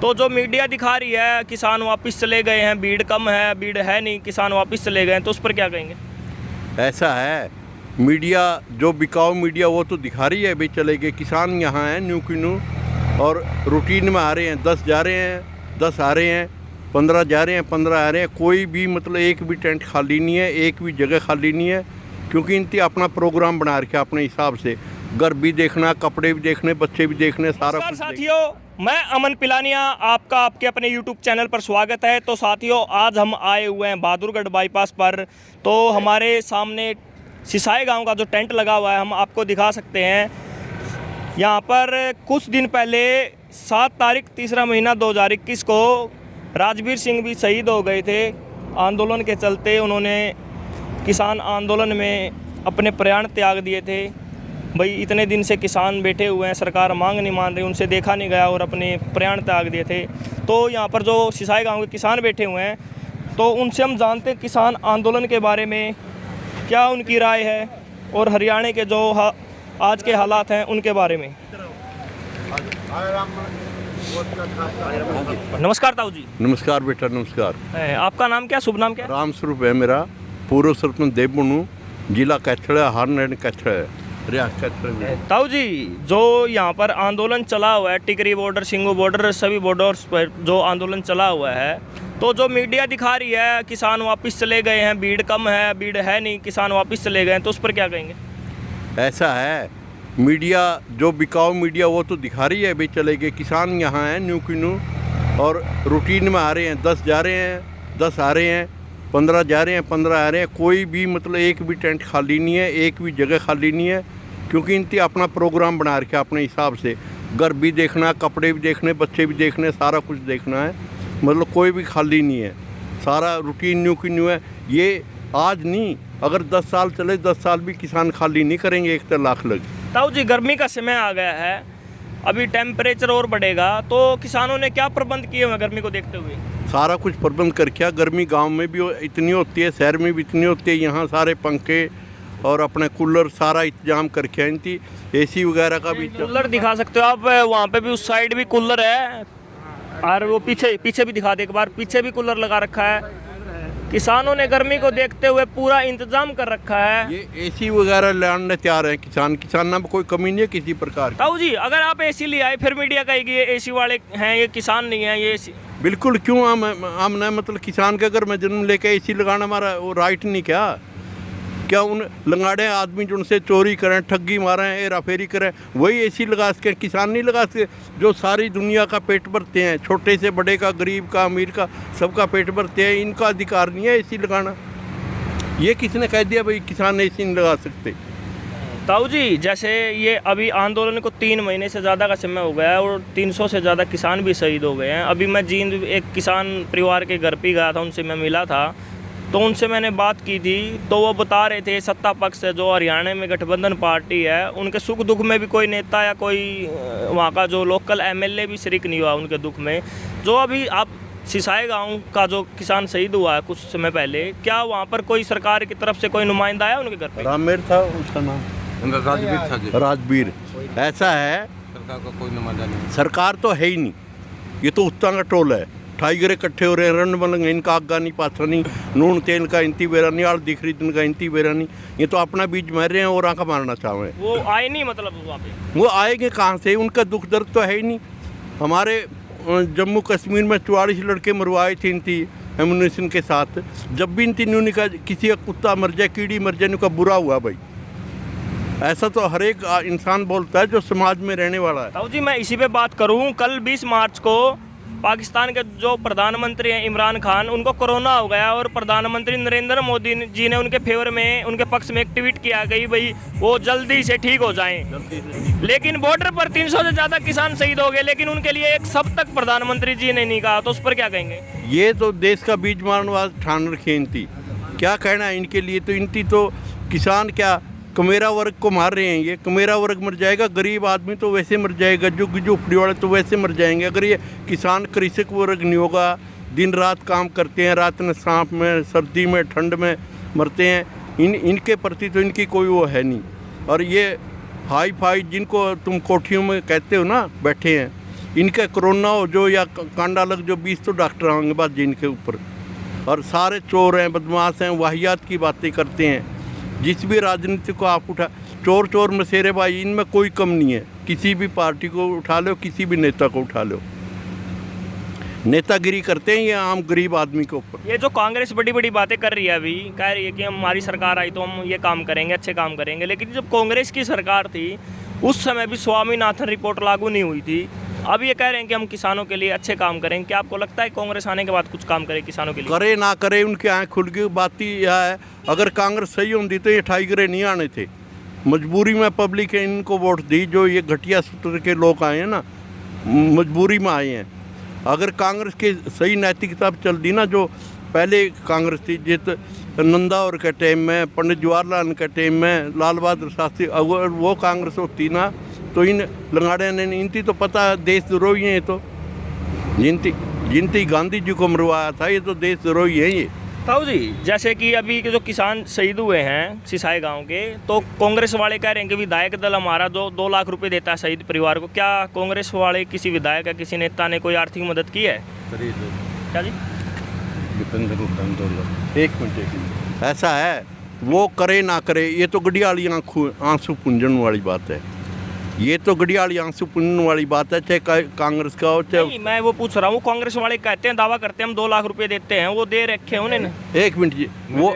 तो जो मीडिया दिखा रही है किसान वापस चले गए हैं, भीड़ कम है, भीड़ है नहीं, किसान वापस चले गए हैं, तो उस पर क्या कहेंगे? ऐसा है, मीडिया जो बिकाऊ मीडिया वो तो दिखा रही है भाई चले गए। किसान यहाँ हैं न्यू की न्यू और रूटीन में आ रहे हैं। 10 जा रहे हैं, 10 आ रहे हैं, 15 जा रहे हैं, 15 आ रहे हैं। कोई भी मतलब एक भी टेंट खाली नहीं है, एक भी जगह खाली नहीं है, क्योंकि इनकी अपना प्रोग्राम बना रखा है अपने हिसाब से। घर भी देखना, कपड़े भी देखने, बच्चे भी देखने, सारा कुछ। साथियों, मैं अमन पिलानिया, आपका आपके अपने YouTube चैनल पर स्वागत है। तो साथियों, आज हम आए हुए हैं बहादुरगढ़ बाईपास पर। तो हमारे सामने सिसाई गांव का जो टेंट लगा हुआ है हम आपको दिखा सकते हैं। यहाँ पर कुछ दिन पहले 7 तारीख 3रा महीना 2021 को राजवीर सिंह भी शहीद हो गए थे। आंदोलन के चलते उन्होंने किसान आंदोलन में अपने प्राण त्याग दिए थे। भाई इतने दिन से किसान बैठे हुए हैं, सरकार मांग नहीं मान रही, उनसे देखा नहीं गया और अपने प्राण त्याग दिए थे। तो यहाँ पर जो सिसाई गांव के किसान बैठे हुए हैं, तो उनसे हम जानते हैं किसान आंदोलन के बारे में क्या उनकी राय है और हरियाणा के जो आज के हालात हैं उनके बारे में। नमस्कार ताऊ जी। नमस्कार बेटा, नमस्कार। आपका नाम क्या, शुभ नाम क्या? राम स्वरूप है मेरा, पूर्व सरपंच देवबनू, जिला कैथड़, हारनैन कैथड़, रियासत कैथड़। ताऊ जी, जो यहाँ पर आंदोलन चला हुआ है, टिकरी बॉर्डर, सिंगू बॉर्डर, सभी बॉर्डर्स पर जो आंदोलन चला हुआ है, तो जो मीडिया दिखा रही है किसान वापस चले गए हैं, भीड़ कम है, भीड़ है नहीं, किसान वापस चले गए हैं, तो उस पर क्या कहेंगे? ऐसा है, मीडिया जो बिकाऊ मीडिया वो तो दिखा रही है भाई चले गए। किसान यहाँ हैं न्यू की न्यू और रूटीन में आ रहे हैं। 10 जा रहे हैं, 10 आ रहे हैं, 15 जा रहे हैं, 15 आ रहे हैं। कोई भी मतलब एक भी टेंट खाली नहीं है, एक भी जगह खाली नहीं है, क्योंकि इनकी अपना प्रोग्राम बना रखा है अपने हिसाब से। घर भी देखना, कपड़े भी देखने, बच्चे भी देखने, सारा कुछ देखना है। मतलब कोई भी खाली नहीं है, सारा रूटीन न्यू की न्यू है। ये आज नहीं, अगर 10 साल चले, 10 साल भी किसान खाली नहीं करेंगे, 1 लाख लग। ताऊ जी, गर्मी का समय आ गया है, अभी टेम्परेचर और बढ़ेगा, तो किसानों ने क्या प्रबंध किए हुए गर्मी को देखते हुए? सारा कुछ प्रबंध कर किया। गर्मी गांव में भी इतनी होती है, शहर में भी इतनी होती है। यहाँ सारे पंखे और अपने कूलर सारा इंतजाम कर किया। इनकी AC वगैरह का भी कूलर दिखा सकते हो आप, वहाँ पे भी उस साइड भी कूलर है और वो पीछे भी दिखा दे एक बार, पीछे भी कूलर लगा रखा है। किसानों ने गर्मी को देखते हुए पूरा इंतजाम कर रखा है। ये AC वगैरह लाने तैयार है किसान में कोई कमी नहीं है किसी प्रकार की। ताऊ जी, अगर आप AC ले आए फिर मीडिया कहेगी ये AC वाले हैं, ये किसान नहीं है, ये AC। बिल्कुल, क्यों हम न मतलब किसान के अगर मैं जन्म लेके AC लगाना हमारा वो राइट नहीं क्या उन लंगाड़े आदमी जो उनसे चोरी करें, ठगी मारें, हेरा फेरी करें, वही AC लगा सके? किसान नहीं लगा सके जो सारी दुनिया का पेट भरते हैं, छोटे से बड़े का, गरीब का, अमीर का, सबका पेट भरते हैं। इनका अधिकार नहीं है AC लगाना। ये किसने कह दिया भाई किसान AC नहीं लगा सकते? ताऊ जी, जैसे ये अभी आंदोलन को 3 महीने से ज़्यादा का समय हो गया है और 300 से ज़्यादा किसान भी शहीद हो गए हैं। अभी मैं जींद एक किसान परिवार के घर पे गया था, उनसे मैं मिला था, तो उनसे मैंने बात की थी, तो वो बता रहे थे सत्ता पक्ष से जो हरियाणा में गठबंधन पार्टी है, उनके सुख दुख में भी कोई नेता या कोई वहाँ का जो लोकल MLA भी शरीक नहीं हुआ उनके दुख में। जो अभी आप सिसाई गांव का जो किसान शहीद हुआ है कुछ समय पहले, क्या वहाँ पर कोई सरकार की तरफ से कोई नुमाइंदा आया उनके घर पे? रामेर था उसका नाम, राजवीर था। राजवीर। ऐसा है, सरकार का कोई नुमाइंदा नहीं, सरकार तो है ही नहीं। ये तो उत्ता का टोल है, टाइगर इकट्ठे हो रहे हैं, रण बन इनका आगा नहीं, पाथा नहीं, नून तेल का इंती बेरा नहीं, आल दिख रही इनका इंती बेरा नहीं। ये तो अपना बीज मार रहे हैं और आंखा मारना चाह रहे हैं। वो आए नहीं, मतलब वहाँ पे वो आएंगे कहाँ से? उनका दुख दर्द तो है ही नहीं। हमारे जम्मू कश्मीर में 44 लड़के मरवाए थे इनती एमुनेशन के साथ। जब भी इनती न्यू का किसी का कुत्ता मर जाए, कीड़ी मर जाए, इनका बुरा हुआ भाई। ऐसा तो हर एक इंसान बोलता है जो समाज में रहने वाला है। ताऊ जी, मैं इसी पे बात करूँ, कल 20 मार्च को पाकिस्तान के जो प्रधानमंत्री हैं इमरान खान, उनको कोरोना हो गया और प्रधानमंत्री नरेंद्र मोदी जी ने उनके फेवर में, उनके पक्ष में एक ट्वीट किया गई भाई वो जल्दी से ठीक हो जाएं। लेकिन बॉर्डर पर 300 से ज़्यादा किसान शहीद हो गए, लेकिन उनके लिए एक शब्द तक प्रधानमंत्री जी ने नहीं कहा, तो उस पर क्या कहेंगे? ये तो देश का बीज मारनवाज ठान रखे इनती, क्या कहना है इनके लिए? तो इनती तो किसान क्या कमेरा वर्ग को मार रहे हैं। ये कमेरा वर्ग मर जाएगा, गरीब आदमी तो वैसे मर जाएगा, झुग्गी वाले तो वैसे मर जाएंगे। अगर ये किसान कृषक वर्ग नहीं होगा, दिन रात काम करते हैं, रात में सांप में, सर्दी में, ठंड में मरते हैं, इनके प्रति तो इनकी कोई वो है नहीं। और ये हाई फाई जिनको तुम कोठियों में कहते हो ना बैठे हैं, इनका कोरोना हो जो या कांडा लग जो 20 तो डॉक्टर आएंगे बाद जिनके ऊपर। और सारे चोर हैं, बदमाश हैं, वाहियात की बातें करते हैं। जिस भी राजनीति को आप उठा, चोर चोर मसेरे भाई, इनमें कोई कम नहीं है। किसी भी पार्टी को उठा लो, किसी भी नेता को उठा लो, नेतागिरी करते हैं ये आम गरीब आदमी के ऊपर। ये जो कांग्रेस बड़ी बड़ी बातें कर रही है, अभी कह रही है कि हमारी सरकार आई तो हम ये काम करेंगे, अच्छे काम करेंगे, लेकिन जब कांग्रेस की सरकार थी उस समय भी स्वामीनाथन रिपोर्ट लागू नहीं हुई थी। अब ये कह रहे हैं कि हम किसानों के लिए अच्छे काम करेंगे। क्या आपको लगता है कांग्रेस आने के बाद कुछ काम करे किसानों के लिए? करे ना करे, उनके आँख खुल गई। बात ही यह है, अगर कांग्रेस सही होती तो ये टाइगरे नहीं आने थे। मजबूरी में पब्लिक है इनको वोट दी, जो ये घटिया सूत्र के लोग आए हैं ना, मजबूरी में आए हैं। अगर कांग्रेस के सही नैतिकता पर चल दी ना, जो पहले कांग्रेस थी, जित नंदा और के टाइम में, पंडित जवाहरलाल के टाइम में, लाल बहादुर शास्त्री, अगर वो कांग्रेस होती ना तो इन लंगाड़े ने इनती तो पता है देशद्रोही हैं। ये तो जिनती गांधी जी को मरवाया था, ये तो देशद्रोही है ये। ताऊ जी, जैसे कि अभी के जो किसान शहीद हुए हैं सिसाई गांव के, तो कांग्रेस वाले कह रहे हैं कि विधायक दल हमारा जो 2 लाख रुपए देता है शहीद परिवार को। क्या कांग्रेस वाले किसी विधायक या किसी नेता ने कोई आर्थिक मदद की है? क्या जी? एक मिनट, ऐसा है, वो करे ना करे, ये तो गडियाली आंसू पूंजन वाली बात है। ये तो गडियाली आंसू पूंजन वाली बात है, चाहे कांग्रेस का हो चाहे। नहीं, मैं वो पूछ रहा हूँ, कांग्रेस वाले कहते हैं, दावा करते हैं हम 2 लाख रुपए देते हैं, वो दे रखे हैं उन्होंने? एक मिनट जी, वो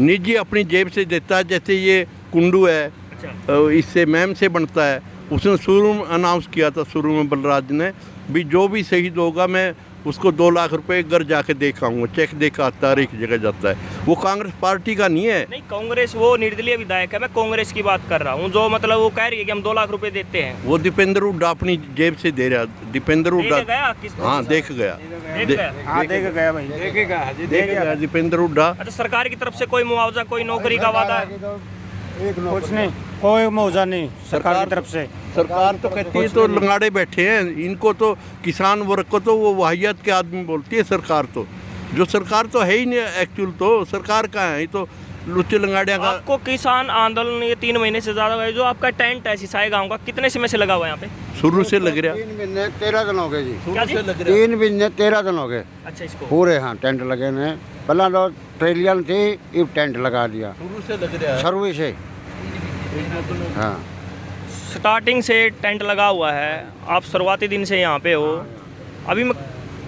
निजी अपनी जेब से देता है। जैसे ये कुंडू है, अच्छा, इससे मैम से बनता है। उसने शुरू में अनाउंस किया था, शुरू में बलराज ने भी, जो भी शहीद होगा मैं उसको 2 लाख रुपए घर जाके देख आऊँगा। चेक देखा आता है, एक जगह जाता है। वो कांग्रेस पार्टी का नहीं है। नहीं, कांग्रेस वो निर्दलीय विधायक है, मैं कांग्रेस की बात कर रहा हूँ, जो मतलब वो कह रही है कि हम 2 लाख रुपए देते हैं। वो दीपेंद्र हुड्डा अपनी जेब से दे रहा। दीपेंद्र हुड्डा, गया हाँ देख गया, देख गया देख गया दीपेंद्र हुड्डा। अच्छा, सरकार की तरफ से कोई मुआवजा, कोई नौकरी का वादा है? कुछ नहीं, कोई मुआवजा नहीं सरकार की तरफ से। सरकार तो कहती है तो लंगाड़े बैठे हैं, इनको तो किसान वर्ग को तो वो वाहियात के आदमी बोलती है सरकार। तो जो सरकार तो है ही नहीं एक्चुअल, तो सरकार का है, ये तो लुच्चे लंगाड़िया का। आपको किसान आंदोलन ये 3 महीने से ज़्यादा हुआ है, जो आपका टेंट है सिसाई गांव का, कितने समय से लगा हुआ है यहाँ पे? शुरू से लग रहा, 3 महीने 13 दिन हो गए जी। क्या जी? 3 महीने 13 दिन हो गए अच्छा, इसको पूरे। हाँ, टेंट लगे हैं। पहला तो ट्रेलियन थी, अब टेंट लगा दिया शुरू से लग रहा है। सर्वे से। हाँ, स्टार्टिंग से टेंट लगा हुआ है, आप शुरुआती दिन से यहाँ पे हो। अभी मैं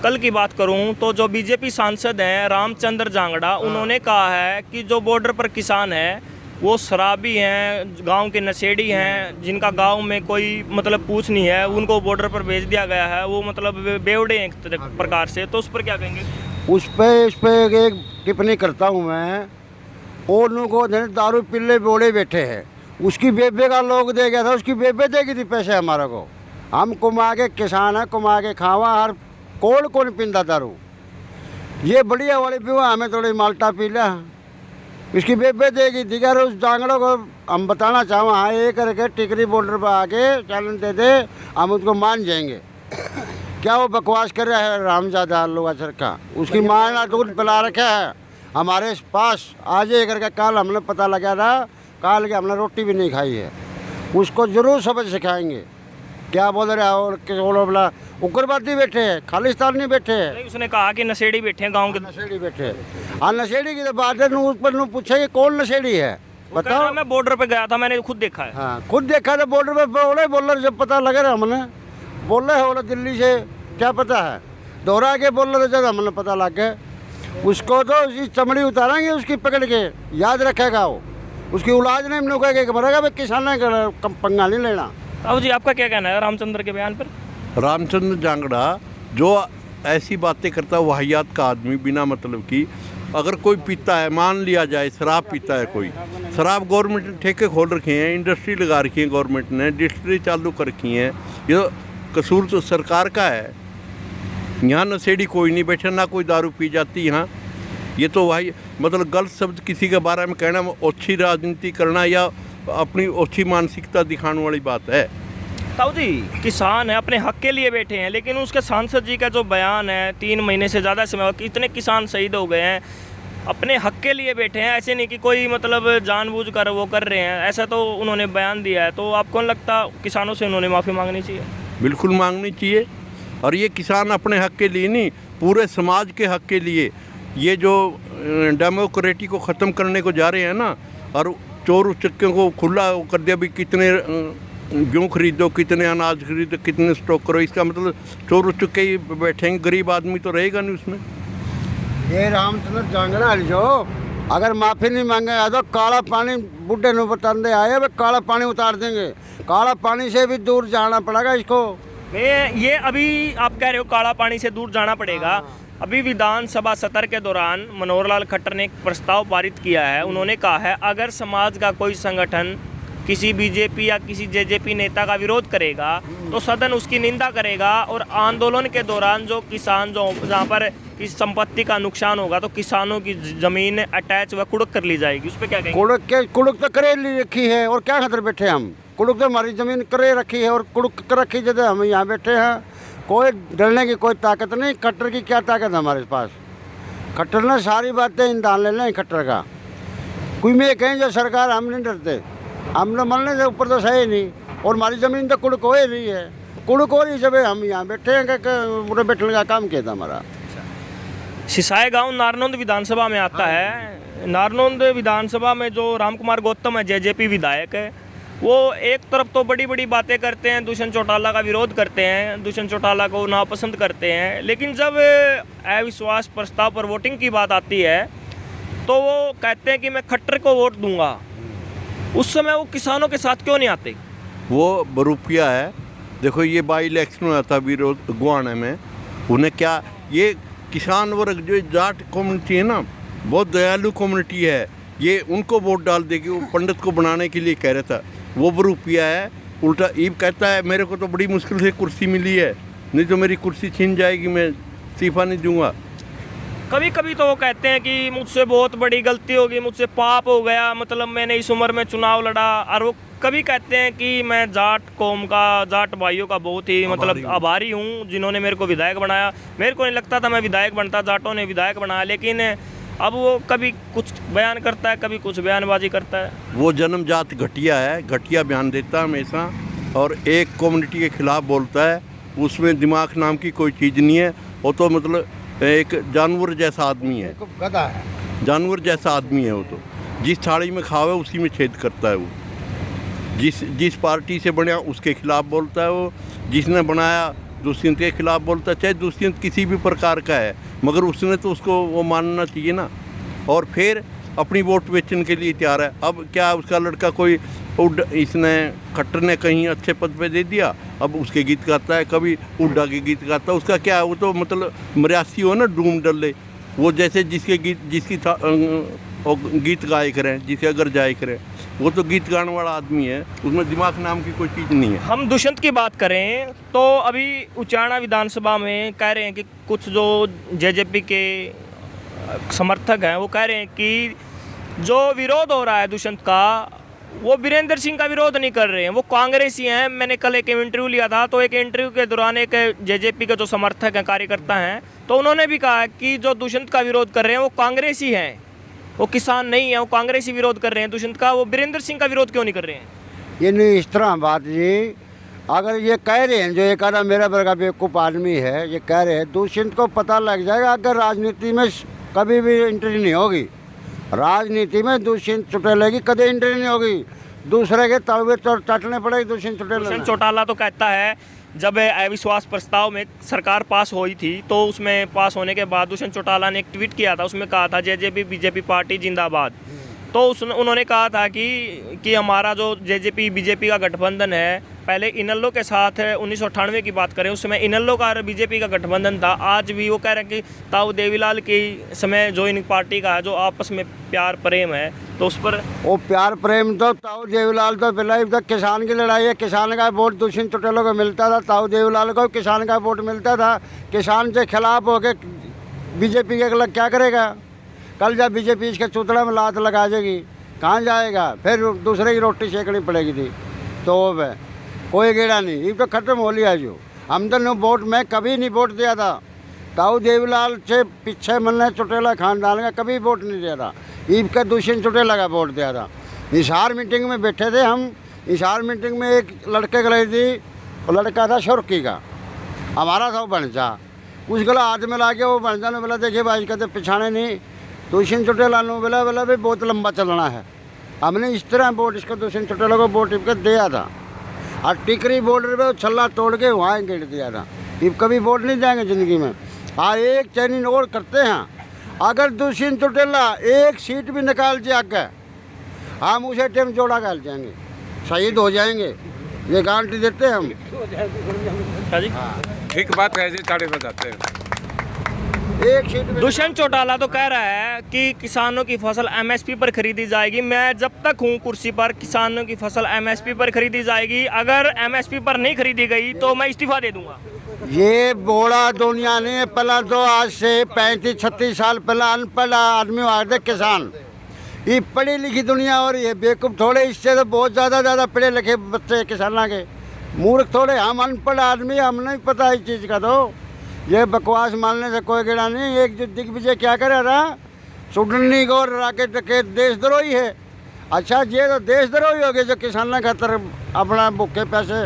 कल की बात करूं तो जो बीजेपी सांसद हैं रामचंद्र जांगड़ा, उन्होंने कहा है कि जो बॉर्डर पर किसान हैं वो शराबी हैं, गांव के नशेड़ी हैं, जिनका गांव में कोई मतलब पूछ नहीं है, उनको बॉर्डर पर भेज दिया गया है। वो मतलब बेवड़े हैं एक प्रकार से। तो उस पर क्या कहेंगे? इस पे एक टिप्पणी करता हूँ मैं। और को दारू पिल्ले बोले बैठे हैं, उसकी बेबे का लोग दे गया था, उसकी बेबे देगी थी पैसे हमारे को। हम कुमा के किसान है, कुमा के खावा, हर कौन पींदा दारू। ये बढ़िया वाली पीवा, हमें थोड़ी माल्टा पी लिया, इसकी बेबे देगी। दिगर उस जांगड़ों को हम बताना चाहूँ, हाँ ये करके टिकरी बॉर्डर पर आके चैलेंज दे दे, हम उसको मान जाएंगे। क्या वो बकवास कर रहा है रामजादा लोगा सर का? उसकी माँ ने दूध पिला रखा है हमारे पास। आज ये करके कल हमने पता लगा था, कल के हमने रोटी भी नहीं खाई है। उसको जरूर सबक सिखाएंगे। क्या बोल रहे हैं? और बोला उग्रवादी बैठे हैं, खालिस्तानी बैठे हैं। नहीं, उसने कहा कि नशेड़ी बैठे हैं गांव के। नशेड़ी बैठे हैं। हाँ, नशेड़ी की तो बात है। उस पर पूछे कि कौन नशेड़ी है, बताओ। मैं बॉर्डर पे गया था, मैंने खुद देखा है। हाँ, खुद देखा था बॉर्डर पे। बोल रहे जब पता लगे रहा हमने, बोल रहे हो दिल्ली से, क्या पता है, दोहरा के बोल रहे थे जब हमने पता लग गया। उसको तो उसकी चमड़ी उतारेंगे, उसकी पकड़ के, याद रखेगा वो। उसकी औलाद ने हमने कहा कि मरेगा भाई, किसान ने पंगा नहीं लेना। ताऊ जी, आपका क्या कहना है रामचंद्र के बयान पर? रामचंद्र जांगड़ा जो ऐसी बातें करता है, वाहियात का आदमी, बिना मतलब की। अगर कोई पीता है, मान लिया जाए शराब पीता है कोई, शराब गवर्नमेंट ने ठेके खोल रखे हैं, इंडस्ट्री लगा रखी है गवर्नमेंट ने, डिस्ट्री चालू कर रखी हैं। ये कसूर तो सरकार का है। यहाँ नशेड़ी कोई नहीं बैठा, ना कोई दारू पी जाती यहाँ। ये तो वही मतलब गलत शब्द किसी के बारे में कहना, ओछी राजनीति करना या अपनी ओछी मानसिकता दिखाने वाली बात है। ताऊ जी, किसान है, अपने हक के लिए बैठे हैं, लेकिन उसके सांसद जी का जो बयान है, 3 महीने से ज़्यादा समय, इतने किसान शहीद हो गए हैं, अपने हक के लिए बैठे हैं। ऐसे नहीं कि कोई मतलब जानबूझकर वो कर रहे हैं, ऐसा तो उन्होंने बयान दिया है। तो आपको नहीं लगता किसानों से उन्होंने माफ़ी मांगनी चाहिए? बिल्कुल मांगनी चाहिए। और ये किसान अपने हक के लिए नहीं, पूरे समाज के हक के लिए ये जो डेमोक्रेसी को ख़त्म करने को जा रहे हैं ना, और चोर उचक्कों को खुला कर दिया भी कितने गेहूँ खरीदो, कितने अनाज खरीदो, कितने स्टॉक करो। इसका मतलब चोर उचक्के ही बैठेंगे, गरीब आदमी तो रहेगा नहीं उसमें। ये रामचंद्र जांगड़ा जो अगर माफ़ी नहीं मांगेगा तो काला पानी बुढ़े ने बताते आए वे काला पानी उतार देंगे। काला पानी से भी दूर जाना पड़ेगा इसको। ये अभी आप कह रहे हो काला पानी से दूर जाना पड़ेगा। अभी विधानसभा सत्र के दौरान मनोहर लाल खट्टर ने एक प्रस्ताव पारित किया है। उन्होंने कहा है अगर समाज का कोई संगठन किसी बीजेपी या किसी जेजेपी नेता का विरोध करेगा तो सदन उसकी निंदा करेगा, और आंदोलन के दौरान जो किसान जो जहाँ पर किसी संपत्ति का नुकसान होगा तो किसानों की ज़मीन अटैच व कुड़क कर ली जाएगी। उस पर क्या कहेंगे? कुड़क तो करे ली रखी है और क्या खतर बैठे हम। कुड़क तो हमारी ज़मीन करे रखी है और कुड़क कर रखी जैसे हम यहाँ बैठे हैं। कोई डरने की कोई ताकत नहीं। खट्टर की क्या ताकत है हमारे पास? खट्टर ने सारी बातें इंसान ले लें खट्टर का। कोई में कहें जो सरकार हम नहीं डरते, हम तो मरने से ऊपर तो सही नहीं, और हमारी ज़मीन तो कुड़क हो ही रही है। कुड़क हो रही जब हम यहाँ बैठे हैं पूरे बैठने का काम किया था हमारा। सिसाई गांव नारनौंद विधानसभा में आता है। नारनौंद विधानसभा में जो रामकुमार गौतम है जेजेपी विधायक है, वो एक तरफ तो बड़ी बड़ी बातें करते हैं, दुष्यंत चौटाला का विरोध करते हैं, दुष्यंत चौटाला को नापसंद करते हैं, लेकिन जब अविश्वास प्रस्ताव पर वोटिंग की बात आती है तो वो कहते हैं कि मैं खट्टर को वोट दूंगा। उस समय वो किसानों के साथ क्यों नहीं आते? वो बरूपिया है। देखो ये बाई इलेक्शन हुआ था विरोध गुआना में, उन्हें क्या, ये किसान वर्ग जो जाट कम्युनिटी है ना, बहुत दयालु कम्युनिटी है, ये उनको वोट डाल देगी। वो पंडित को बनाने के लिए कह रहा था। वो बरूपिया है, उल्टा ईब कहता है मेरे को तो बड़ी मुश्किल से कुर्सी मिली है, नहीं तो मेरी कुर्सी छीन जाएगी, मैं इस्तीफा नहीं दूंगा। कभी कभी तो वो कहते हैं कि मुझसे बहुत बड़ी गलती होगी, मुझसे पाप हो गया, मतलब मैंने इस उम्र में चुनाव लड़ा। और वो कभी कहते हैं कि मैं जाट कौम का, जाट भाइयों का बहुत ही मतलब आभारी हूँ जिन्होंने मेरे को विधायक बनाया। मेरे को नहीं लगता था मैं विधायक बनता, जाटों ने विधायक बनाया। लेकिन अब वो कभी कुछ बयान करता है, कभी कुछ बयानबाजी करता है। वो जन्मजात घटिया है, घटिया बयान देता है हमेशा, और एक कम्युनिटी के खिलाफ बोलता है। उसमें दिमाग नाम की कोई चीज़ नहीं है। वो तो मतलब एक जानवर जैसा आदमी है, गधा है, जानवर जैसा आदमी है। वो तो जिस थाली में खावे उसी में छेद करता है। वो जिस पार्टी से बना उसके खिलाफ बोलता है। वो जिसने बनाया दुष्यंत के खिलाफ बोलता है, चाहे दुष्यंत किसी भी प्रकार का है, मगर उसने तो उसको वो मानना चाहिए ना। और फिर अपनी वोट बेचने के लिए तैयार है। अब क्या उसका लड़का कोई इसने खट्टर ने कहीं अच्छे पद पे दे दिया, अब उसके गीत गाता है, कभी उड्डा के गीत गाता है। उसका क्या है, वो तो मतलब मर्यासी हो ना, डूम डले। वो जैसे जिसके गीत जिसकी गीत गाए करें, जिसे अगर जाए करें, वो तो गीत गाने वाला आदमी है, उसमें दिमाग नाम की कोई चीज़ नहीं है। हम दुष्यंत की बात करें तो अभी उचाना विधानसभा में कह रहे हैं कि कुछ जो जेजेपी के समर्थक हैं वो कह रहे हैं कि जो विरोध हो रहा है दुष्यंत का, वो वीरेंद्र सिंह का विरोध नहीं कर रहे हैं, वो कांग्रेसी हैं। मैंने कल एक इंटरव्यू लिया था, तो एक इंटरव्यू के दौरान एक जेजेपी के जो समर्थक हैं, कार्यकर्ता हैं, तो उन्होंने भी कहा कि जो दुष्यंत का विरोध कर रहे हैं वो कांग्रेसी हैं, वो किसान नहीं है, वो कांग्रेसी विरोध कर रहे हैं दुष्यंत का। वो वीरेंद्र सिंह का विरोध क्यों नहीं कर रहे हैं? ये नहीं इस तरह बात जी। अगर ये कह रहे हैं, जो एक आधा मेरा वर्गा बेवकूफ़ आदमी है, ये कह रहे हैं, दुष्यंत को पता लग जाएगा अगर राजनीति में कभी भी एंट्री नहीं होगी। राजनीति में दुष्यंत चौटाला की कभी एंट्री नहीं होगी। दूसरे के तलवे चाटने पड़ेगी दुष्यंत चौटाला। दुष्यंत चौटाला तो कहता है, जब अविश्वास प्रस्ताव में सरकार पास हुई थी तो उसमें पास होने के बाद दुष्यंत चौटाला ने एक ट्वीट किया था, उसमें कहा था जेजेपी बीजेपी पार्टी जिंदाबाद। तो उन्होंने कहा था कि हमारा जो जेजेपी बीजेपी का गठबंधन है, पहले इनेलो के साथ 1998 की बात करें, उस समय इनेलो का और बीजेपी का गठबंधन था। आज भी वो कह रहे हैं कि ताऊ देवीलाल के समय जो इन पार्टी का है, जो आपस में प्यार प्रेम है, तो उस पर वो प्यार प्रेम तो ताऊ देवीलाल तो पहले तक किसान की लड़ाई है। किसान का वोट दुष्यंत चौटाला को मिलता था, ताऊ देवीलाल को किसान का वोट मिलता था। किसान के खिलाफ होकर बीजेपी के अलग क्या करेगा? कल जब बीजेपी इसके चुतड़ा में लात लगा देगी, कहाँ जाएगा? फिर दूसरे की रोटी सेकनी पड़ेगी थी। तो वो कोई गेड़ा नहीं, ये तो खत्म हो लिया। जो हम तो वोट मैं कभी नहीं वोट दिया था, ताऊ देवीलाल से पीछे मन्ने चौटाला खानदान का कभी वोट नहीं दिया था। ईब का दुष्यंत चौटाला का वोट दिया था। हिसार मीटिंग में बैठे थे हम, हिसार मीटिंग में एक लड़के को लाई थी, वो लड़का था शुरकी का, हमारा था वो भंजा, उस गला हाथ में ला के वो भंजा ने बोला देखिए भाई कहते पिछाने नहीं दूसरी चुटेला लो बोला बोला भाई बहुत लंबा चलना है। हमने इस तरह बोट इसको दूसरी चुटेला को बोट टिप कर दिया था और टिकरी बॉर्डर पे छल्ला तोड़ के वहाँ गिर दिया था। अब कभी वोट नहीं जाएंगे ज़िंदगी में। हाँ एक चैनिंग और करते हैं, अगर दूसरी चुटेला एक सीट भी निकाल जाएगा हम उसे टाइम जोड़ा कर जाएंगे, शहीद हो जाएंगे, ये गारंटी देते हैं हम। हाँ जी। ठीक बात है, ऐसे चाड़े बजाते हैं। एक सीट भी दुष्यंत चौटाला तो कह रहा है कि किसानों की फसल एमएसपी पर खरीदी जाएगी। मैं जब तक हूँ कुर्सी पर किसानों की फसल एमएसपी पर खरीदी जाएगी, अगर एमएसपी पर नहीं खरीदी गई तो मैं इस्तीफा दे दूंगा। ये बोला दुनिया ने पहला तो आज से 35-36 साल पहला अनपढ़ आदमी हुआ थे किसान, ये पढ़ी लिखी दुनिया और ये बेवकूफ़ थोड़े, इससे तो बहुत ज़्यादा पढ़े लिखे बच्चे किसाना के, मूर्ख थोड़े। हम अनपढ़ आदमी, हम नहीं पता इस चीज़ का। तो ये बकवास मानने से कोई गिरा नहीं। एक जो दिग्विजय क्या करे रहा सुडनी को राकेट के देशद्रोही है। अच्छा ये तो देशद्रोही हो गए जो किसाना खातर अपना भूखे पैसे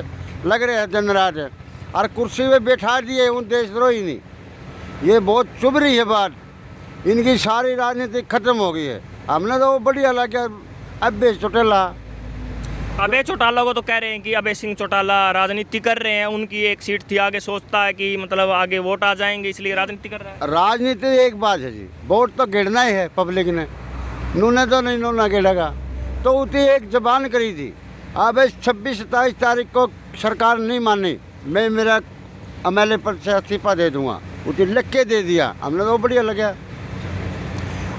लग रहे हैं दिन रात और कुर्सी पे बैठा दिए उन देशद्रोही नहीं। ये बहुत चुभ रही है बात, इनकी सारी राजनीति खत्म हो गई है। हमने तो वो बढ़िया लगा अबे चौटाला। अबे चौटाला को तो कह रहे हैं कि अबे सिंह चौटाला राजनीति कर रहे हैं, उनकी एक सीट थी आगे, सोचता है कि मतलब आगे वोट आ जाएंगे इसलिए राजनीति कर रहा है। राजनीति एक बात है जी, वोट तो गिरना ही है पब्लिक ने, नूने तो नहीं नूना गिरेगा। तो उतनी एक जबान करी थी, अब 26-27 तारीख को सरकार नहीं मानी, मैं मेरा MLA पद से इस्तीफा दे दूंगा, उतनी लिख के दे दिया। हमने तो बढ़िया लगा।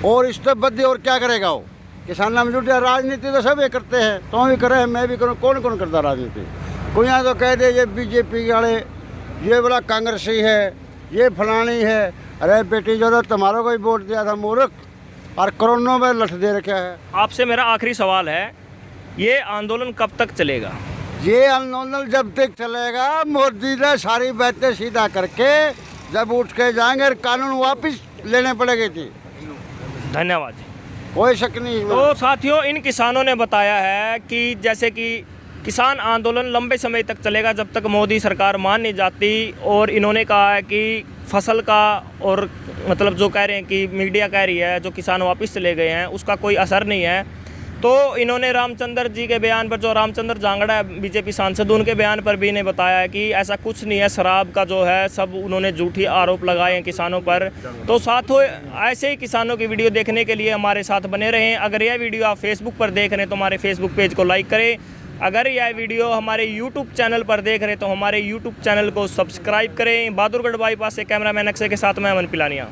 और इस तो बदले और क्या करेगा वो, किसान में जुट। राजनीति तो सब ये करते हैं, तो भी करे मैं भी करूँ, कौन कौन करता राजनीति। कोई यहाँ तो कह दे ये BJP वाले, ये बोला कांग्रेसी है, ये फलानी है। अरे बेटी जो तो तुम्हारा कोई वोट दिया था मूर्ख, और करोड़ों में लठ दे रखा है। आपसे मेरा आखिरी सवाल है, ये आंदोलन कब तक चलेगा? ये आंदोलन जब तक चलेगा मोदी ने सारी बातें सीधा करके जब उठ के जाएंगे, कानून वापस लेने पड़ेगी थी। धन्यवाद जी। कोई शक नहीं इसमें। तो साथियों, इन किसानों ने बताया है कि जैसे कि किसान आंदोलन लंबे समय तक चलेगा जब तक मोदी सरकार मान नहीं जाती, और इन्होंने कहा है कि फसल का और मतलब जो कह रहे हैं कि मीडिया कह रही है जो किसान वापस चले गए हैं उसका कोई असर नहीं है। तो इन्होंने रामचंद्र जी के बयान पर, जो रामचंद्र जांगड़ा BJP सांसद, उनके बयान पर भी इन्हें बताया है कि ऐसा कुछ नहीं है, शराब का जो है सब उन्होंने झूठी आरोप लगाए हैं किसानों पर। तो साथों ऐसे ही किसानों की वीडियो देखने के लिए हमारे साथ बने रहें। अगर यह वीडियो आप फेसबुक पर देख रहे हैं तो हमारे फेसबुक पेज को लाइक करें। अगर यह वीडियो हमारे यूट्यूब चैनल पर देख रहे हैं तो हमारे यूट्यूब चैनल को सब्सक्राइब करें। बहादुरगढ़ बाईपास से कैमरामैन अक्षय के साथ मैं अमन पिलानिया।